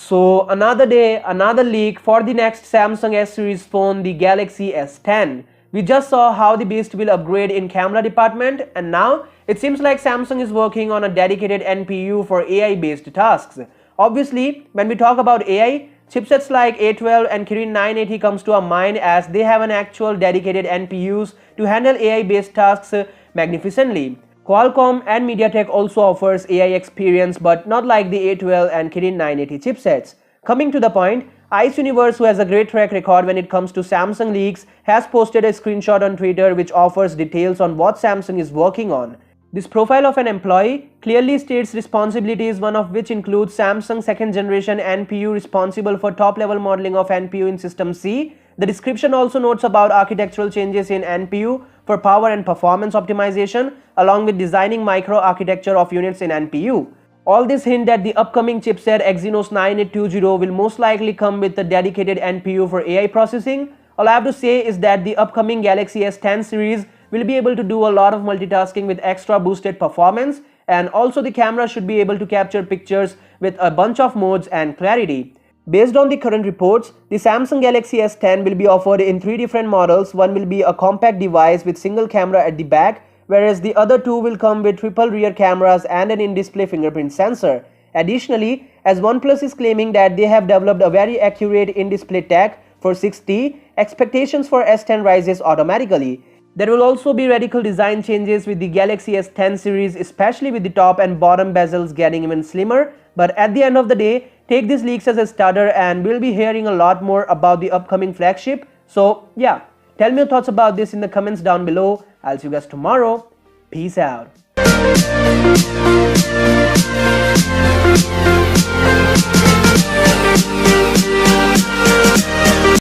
So another day, another leak for the next Samsung S series phone, the Galaxy S10. We just saw how the beast will upgrade in camera department, and now it seems like Samsung is working on a dedicated NPU for AI based tasks. Obviously, when we talk about AI, chipsets like A12 and Kirin 980 comes to our mind as they have an actual dedicated NPUs to handle AI based tasks magnificently. Qualcomm and MediaTek also offers AI experience, but not like the A12 and Kirin 980 chipsets. Coming to the point, Ice Universe, who has a great track record when it comes to Samsung leaks, has posted a screenshot on Twitter which offers details on what Samsung is working on. This profile of an employee clearly states responsibilities, one of which includes Samsung second generation NPU responsible for top level modeling of NPU in System C. The description also notes about architectural changes in NPU for power and performance optimization, along with designing micro-architecture of units in NPU. All this hint that the upcoming chipset Exynos 9820 will most likely come with a dedicated NPU for AI processing. All I have to say is that the upcoming Galaxy S10 series will be able to do a lot of multitasking with extra boosted performance, and also the camera should be able to capture pictures with a bunch of modes and clarity. Based on the current reports, the Samsung Galaxy S10 will be offered in 3 different models. One will be a compact device with single camera at the back, whereas the other 2 will come with triple rear cameras and an in-display fingerprint sensor. Additionally, as OnePlus is claiming that they have developed a very accurate in-display tech for 6T, expectations for S10 rises automatically. There will also be radical design changes with the Galaxy S10 series, especially with the top and bottom bezels getting even slimmer. But at the end of the day, take these leaks as a starter and we'll be hearing a lot more about the upcoming flagship. So yeah, tell me your thoughts about this in the comments down below. I'll see you guys tomorrow. Peace out.